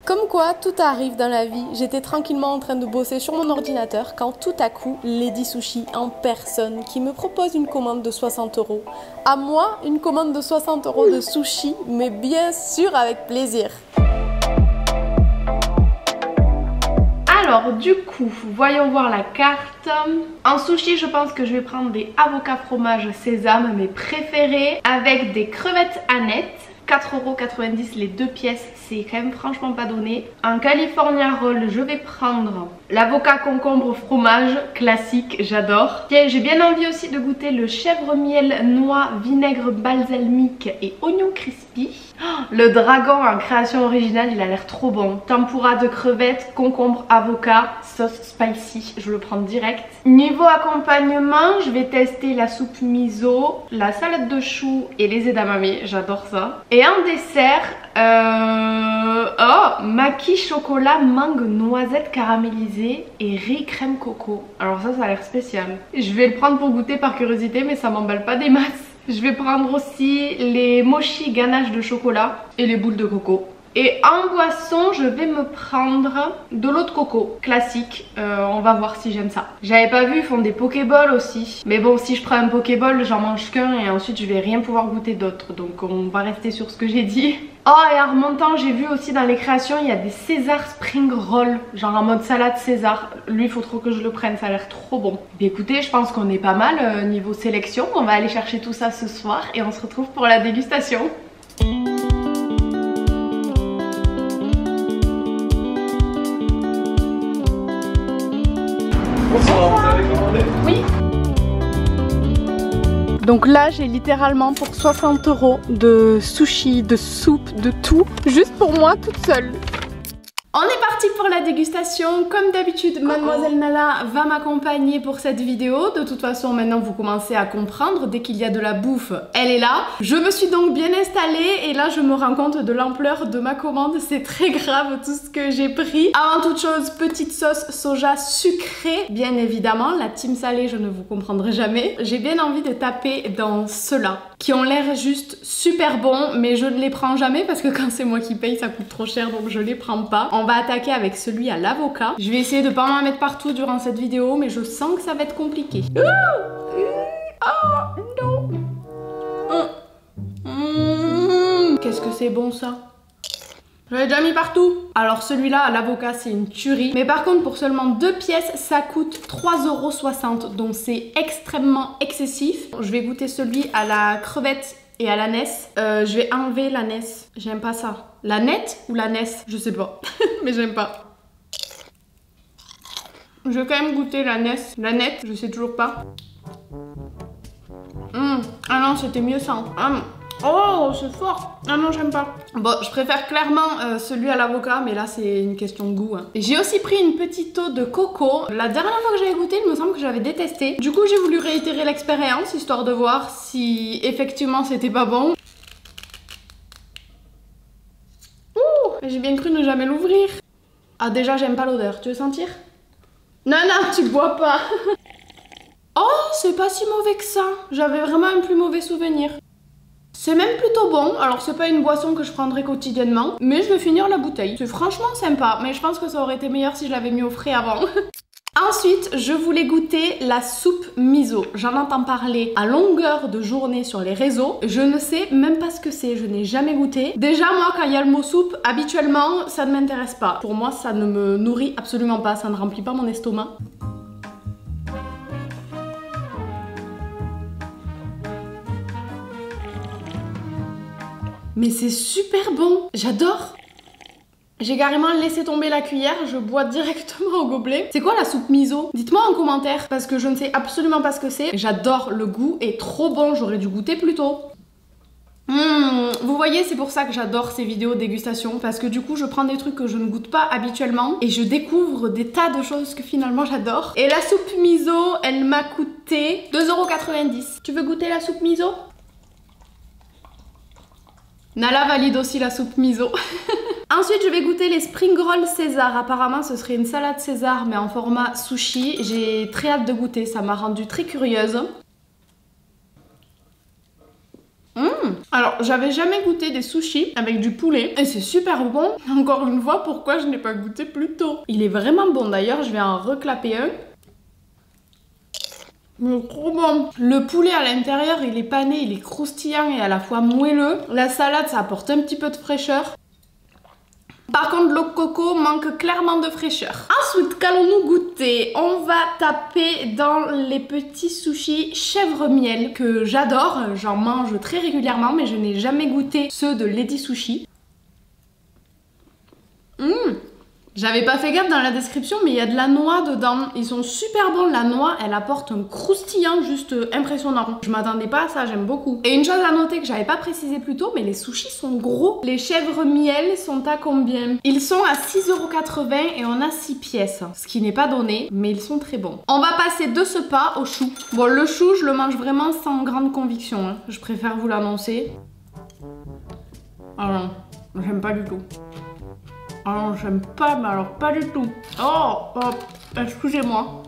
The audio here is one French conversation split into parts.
Comme quoi, tout arrive dans la vie. J'étais tranquillement en train de bosser sur mon ordinateur quand tout à coup, Lady Sushi en personne qui me propose une commande de 60 €. À moi, une commande de 60 € de sushi, mais bien sûr avec plaisir. Alors du coup, voyons voir la carte. En sushi, je pense que je vais prendre des avocats fromage sésame, mes préférés, avec des crevettes anettes. 4,90 € les 2 pièces, c'est quand même franchement pas donné. En California Roll, je vais prendre l'avocat concombre fromage classique, j'adore. J'ai bien envie aussi de goûter le chèvre miel noix vinaigre balsamique et oignon crispy. Oh, le dragon en création originale, il a l'air trop bon. Tempura de crevettes, concombre, avocat, sauce spicy, je le prends direct. Niveau accompagnement, je vais tester la soupe miso, la salade de choux et les edamame, j'adore ça. Et en dessert, maki chocolat mangue noisette caramélisée et riz crème coco. Alors ça a l'air spécial. Je vais le prendre pour goûter par curiosité, mais ça m'emballe pas des masses. Je vais prendre aussi les mochi ganache de chocolat et les boules de coco. Et en boisson, je vais me prendre de l'eau de coco classique. On va voir si j'aime ça. J'avais pas vu, ils font des pokéballs aussi. Mais bon, si je prends un pokéball, j'en mange qu'un et ensuite je vais rien pouvoir goûter d'autres. Donc on va rester sur ce que j'ai dit. Oh, et en remontant, j'ai vu aussi dans les créations, il y a des César Spring Roll, genre en mode salade César. Lui, il faut trop que je le prenne, ça a l'air trop bon. Mais écoutez, je pense qu'on est pas mal niveau sélection. On va aller chercher tout ça ce soir et on se retrouve pour la dégustation. Bonsoir, vous avez commandé? Oui. Donc là, j'ai littéralement pour 60 € de sushi, de soupe, de tout, juste pour moi toute seule. On est parti pour la dégustation. Comme d'habitude, Mademoiselle Nala va m'accompagner pour cette vidéo. De toute façon, maintenant vous commencez à comprendre. Dès qu'il y a de la bouffe, elle est là. Je me suis donc bien installée et là je me rends compte de l'ampleur de ma commande. C'est très grave tout ce que j'ai pris. Avant toute chose, petite sauce soja sucrée. Bien évidemment, la team salée, je ne vous comprendrai jamais. J'ai bien envie de taper dans ceux-là, qui ont l'air juste super bons, mais je ne les prends jamais parce que quand c'est moi qui paye, ça coûte trop cher, donc je les prends pas. On va attaquer avec celui à l'avocat. Je vais essayer de pas m'en mettre partout durant cette vidéo, mais je sens que ça va être compliqué. Oh non. Qu'est-ce que c'est bon ça? Je l'ai déjà mis partout. Alors celui-là à l'avocat c'est une tuerie. Mais par contre pour seulement 2 pièces ça coûte 3,60 €. Donc c'est extrêmement excessif. Je vais goûter celui à la crevette et à l'ânesse. Je vais enlever l'ânesse. J'aime pas ça. La nette ou la nesse? Je sais pas. Mais j'aime pas. Je vais quand même goûter la nesse. La nette, je sais toujours pas. Ah non, c'était mieux ça. Oh, c'est fort. Ah non, j'aime pas. Bon, je préfère clairement celui à l'avocat, mais là, c'est une question de goût. J'ai aussi pris une petite eau de coco. La dernière fois que j'avais goûté, il me semble que j'avais détesté. Du coup, j'ai voulu réitérer l'expérience, histoire de voir si effectivement c'était pas bon. Ouh, j'ai bien cru ne jamais l'ouvrir. Ah, déjà, j'aime pas l'odeur. Tu veux sentir? Non, non, tu bois pas. Oh, c'est pas si mauvais que ça. J'avais vraiment un plus mauvais souvenir. C'est même plutôt bon, alors c'est pas une boisson que je prendrais quotidiennement, mais je vais finir la bouteille. C'est franchement sympa, mais je pense que ça aurait été meilleur si je l'avais mis au frais avant. Ensuite, je voulais goûter la soupe miso. J'en entends parler à longueur de journée sur les réseaux. Je ne sais même pas ce que c'est, je n'ai jamais goûté. Déjà, moi, quand il y a le mot soupe, habituellement, ça ne m'intéresse pas. Pour moi, ça ne me nourrit absolument pas, ça ne remplit pas mon estomac. Mais c'est super bon, j'adore. J'ai carrément laissé tomber la cuillère, je bois directement au gobelet. C'est quoi la soupe miso? Dites-moi en commentaire parce que je ne sais absolument pas ce que c'est. J'adore, le goût est trop bon, j'aurais dû goûter plus tôt. Vous voyez, c'est pour ça que j'adore ces vidéos dégustation parce que du coup je prends des trucs que je ne goûte pas habituellement et je découvre des tas de choses que finalement j'adore. Et la soupe miso, elle m'a coûté 2,90 €. Tu veux goûter la soupe miso? Nala valide aussi la soupe miso. Ensuite, je vais goûter les spring rolls César. Apparemment, ce serait une salade César, mais en format sushi. J'ai très hâte de goûter, ça m'a rendue très curieuse. Alors, j'avais jamais goûté des sushis avec du poulet et c'est super bon. Encore une fois, pourquoi je n'ai pas goûté plus tôt? Il est vraiment bon d'ailleurs, je vais en reclaper un. Mais trop bon. Le poulet à l'intérieur, il est pané, il est croustillant et à la fois moelleux. La salade, ça apporte un petit peu de fraîcheur. Par contre, l'eau de coco manque clairement de fraîcheur. Ensuite, qu'allons-nous goûter? On va taper dans les petits sushis chèvre miel que j'adore. J'en mange très régulièrement, mais je n'ai jamais goûté ceux de Lady Sushi. J'avais pas fait gaffe dans la description, mais il y a de la noix dedans. Ils sont super bons. La noix, elle apporte un croustillant juste impressionnant. Je m'attendais pas à ça, j'aime beaucoup. Et une chose à noter que j'avais pas précisé plus tôt, mais les sushis sont gros. Les chèvres miel sont à combien? Ils sont à 6,80 € et on a 6 pièces. Ce qui n'est pas donné, mais ils sont très bons. On va passer de ce pas au chou. Bon, le chou, je le mange vraiment sans grande conviction, hein. Je préfère vous l'annoncer. Ah non, j'aime pas du tout. Ah non, j'aime pas, mais alors pas du tout. Oh, excusez-moi.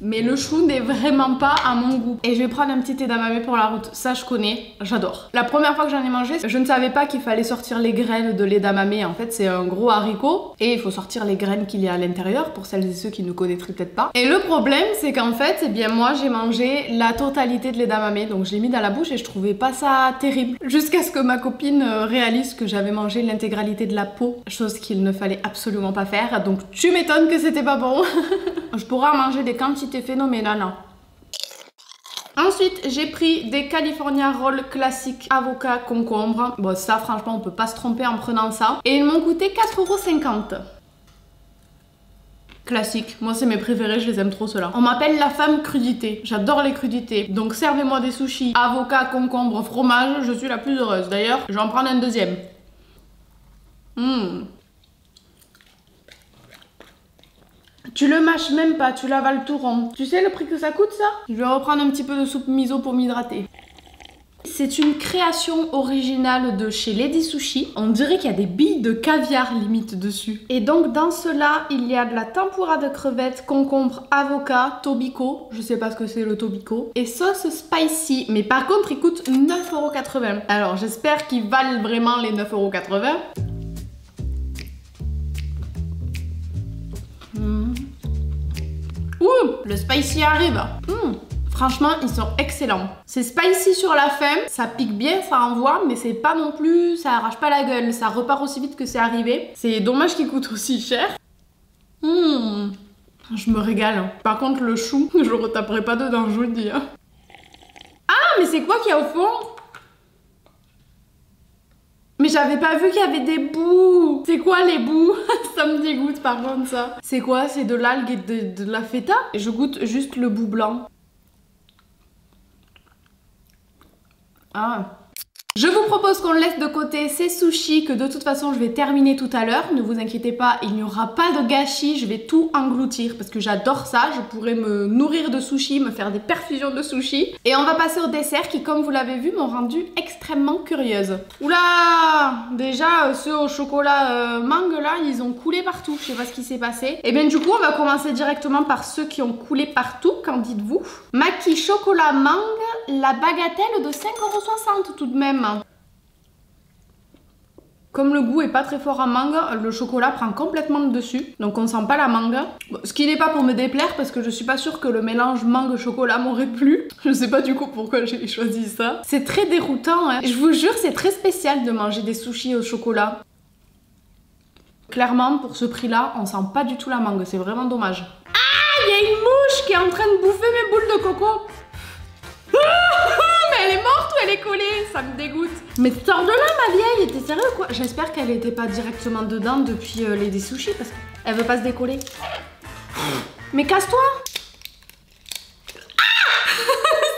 Mais le chou n'est vraiment pas à mon goût. Et je vais prendre un petit edamame pour la route. Ça, je connais, j'adore. La première fois que j'en ai mangé, je ne savais pas qu'il fallait sortir les graines de l'edamame. En fait, c'est un gros haricot. Et il faut sortir les graines qu'il y a à l'intérieur, pour celles et ceux qui ne connaîtraient peut-être pas. Et le problème, c'est qu'en fait, eh bien moi, j'ai mangé la totalité de l'edamame. Donc je l'ai mis dans la bouche et je trouvais pas ça terrible. Jusqu'à ce que ma copine réalise que j'avais mangé l'intégralité de la peau. Chose qu'il ne fallait absolument pas faire. Donc tu m'étonnes que c'était pas bon. Je pourrais en manger des quantités phénoménale. Ensuite, j'ai pris des California Rolls classiques avocat concombre. Bon, ça, franchement, on peut pas se tromper en prenant ça. Et ils m'ont coûté 4,50 €. Classique. Moi, c'est mes préférés, je les aime trop ceux-là. On m'appelle la femme crudité. J'adore les crudités. Donc, servez-moi des sushis avocat, concombre, fromage. Je suis la plus heureuse. D'ailleurs, je vais en prendre un deuxième. Tu le mâches même pas, tu l'avales tout rond. Tu sais le prix que ça coûte ça? Je vais reprendre un petit peu de soupe miso pour m'hydrater. C'est une création originale de chez Lady Sushi. On dirait qu'il y a des billes de caviar limite dessus. Et donc dans cela, il y a de la tempura de crevettes, concombre, avocat, tobiko. Je sais pas ce que c'est le tobiko. Et sauce spicy. Mais par contre, il coûte 9,80 €. Alors j'espère qu'il valent vraiment les 9,80 €. Ouh, le spicy arrive. Franchement, ils sont excellents. C'est spicy sur la fin, ça pique bien, ça envoie, mais c'est pas non plus, ça arrache pas la gueule, ça repart aussi vite que c'est arrivé. C'est dommage qu'il coûte aussi cher. Je me régale. Par contre, le chou, je le retaperai pas dedans, je vous le dis. Ah, mais c'est quoi qu'il y a au fond? Mais j'avais pas vu qu'il y avait des bouts. C'est quoi les bouts? Ça me dégoûte par contre ça. C'est quoi? C'est de l'algue et de la feta? Je goûte juste le bout blanc. Ah. Je vous propose qu'on laisse de côté ces sushis que de toute façon je vais terminer tout à l'heure. Ne vous inquiétez pas, il n'y aura pas de gâchis, je vais tout engloutir parce que j'adore ça. Je pourrais me nourrir de sushis, me faire des perfusions de sushis. Et on va passer au dessert qui, comme vous l'avez vu, m'ont rendu extrêmement curieuse. Oula! Déjà, ceux au chocolat mangue là, ils ont coulé partout. Je sais pas ce qui s'est passé. Et bien du coup, on va commencer directement par ceux qui ont coulé partout. Qu'en dites-vous? Maki chocolat mangue, la bagatelle de 5,60 € tout de même. Comme le goût est pas très fort en mangue, le chocolat prend complètement le dessus. Donc on sent pas la mangue. Bon, ce qui n'est pas pour me déplaire parce que je suis pas sûre que le mélange mangue-chocolat m'aurait plu. Je sais pas du coup pourquoi j'ai choisi ça. C'est très déroutant, hein. Je vous jure, c'est très spécial de manger des sushis au chocolat. Clairement, pour ce prix-là, on sent pas du tout la mangue. C'est vraiment dommage. Ah, il y a une mouche qui est en train de bouffer mes boules de coco. Mais elle est morte ou elle est collée? Ça me dégoûte. Mais sors de là ma vieille, t'es sérieux quoi? J'espère qu'elle était pas directement dedans depuis les sushis parce qu'elle veut pas se décoller. Mais casse-toi.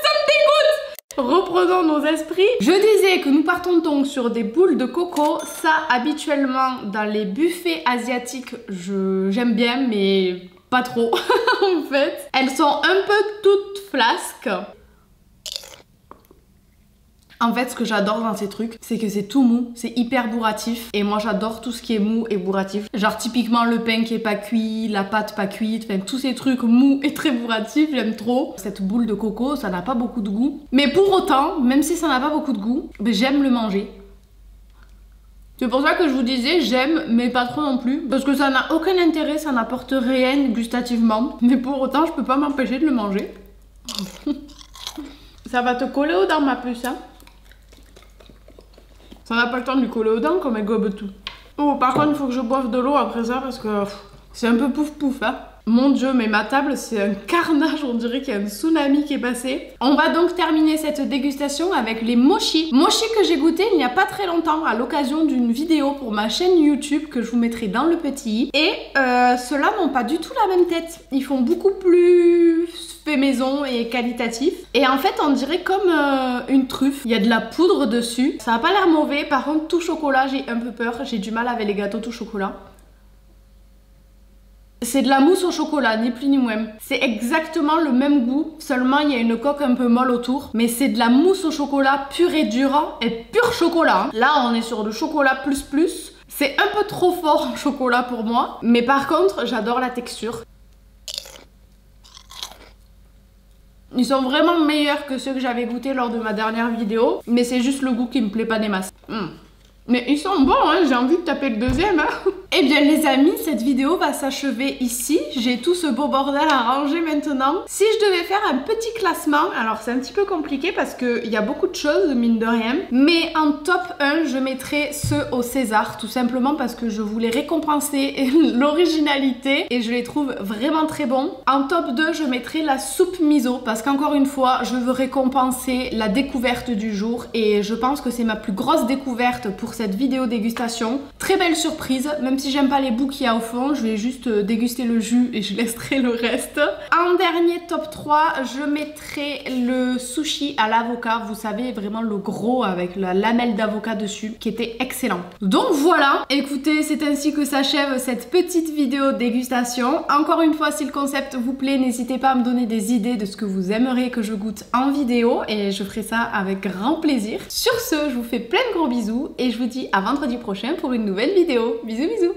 Ça me dégoûte. Reprenons nos esprits. Je disais que nous partons donc sur des boules de coco. Ça habituellement dans les buffets asiatiques j'aime bien mais pas trop en fait. Elles sont un peu toutes flasques. En fait, ce que j'adore dans ces trucs, c'est que c'est tout mou, c'est hyper bourratif. Et moi, j'adore tout ce qui est mou et bourratif. Genre, typiquement, le pain qui est pas cuit, la pâte pas cuite, enfin, tous ces trucs mous et très bourratifs, j'aime trop. Cette boule de coco, ça n'a pas beaucoup de goût. Mais pour autant, même si ça n'a pas beaucoup de goût, ben, j'aime le manger. C'est pour ça que je vous disais, j'aime, mais pas trop non plus. Parce que ça n'a aucun intérêt, ça n'apporte rien gustativement. Mais pour autant, je peux pas m'empêcher de le manger. Ça va te coller aux dents, ma puce, hein. Ça n'a pas le temps de lui coller aux dents comme elle gobe tout. Oh, par contre, il faut que je boive de l'eau après ça parce que c'est un peu pouf pouf, hein. Mon dieu, mais ma table, c'est un carnage, on dirait qu'il y a un tsunami qui est passé. On va donc terminer cette dégustation avec les mochi. Mochi que j'ai goûté il n'y a pas très longtemps à l'occasion d'une vidéo pour ma chaîne YouTube que je vous mettrai dans le petit i. Et ceux-là n'ont pas du tout la même tête. Ils font beaucoup plus fait maison et qualitatif. Et en fait, on dirait comme une truffe. Il y a de la poudre dessus. Ça n'a pas l'air mauvais. Par contre, tout chocolat, j'ai un peu peur. J'ai du mal avec les gâteaux tout chocolat. C'est de la mousse au chocolat, ni plus ni moins. C'est exactement le même goût, seulement il y a une coque un peu molle autour. Mais c'est de la mousse au chocolat pure et dure, et pur chocolat. Là, on est sur du chocolat plus plus. C'est un peu trop fort en chocolat pour moi. Mais par contre, j'adore la texture. Ils sont vraiment meilleurs que ceux que j'avais goûtés lors de ma dernière vidéo. Mais c'est juste le goût qui me plaît pas des masses. Mais ils sont bons, hein, j'ai envie de taper le deuxième. Hein. Eh bien les amis, cette vidéo va s'achever ici. J'ai tout ce beau bordel à ranger maintenant. Si je devais faire un petit classement, alors c'est un petit peu compliqué parce qu'il y a beaucoup de choses, mine de rien. Mais en top 1, je mettrais ceux au César, tout simplement parce que je voulais récompenser l'originalité et je les trouve vraiment très bons. En top 2, je mettrais la soupe miso parce qu'encore une fois, je veux récompenser la découverte du jour et je pense que c'est ma plus grosse découverte pour cette vidéo dégustation. Très belle surprise, même si j'aime pas les bouts qu'il y a au fond, je vais juste déguster le jus et je laisserai le reste. En dernier top 3, je mettrai le sushi à l'avocat, vous savez, vraiment le gros avec la lamelle d'avocat dessus, qui était excellent. Donc voilà, écoutez, c'est ainsi que s'achève cette petite vidéo dégustation. Encore une fois, si le concept vous plaît, n'hésitez pas à me donner des idées de ce que vous aimeriez que je goûte en vidéo et je ferai ça avec grand plaisir. Sur ce, je vous fais plein de gros bisous et je vous dis à vendredi prochain pour une nouvelle vidéo. Bisous bisous.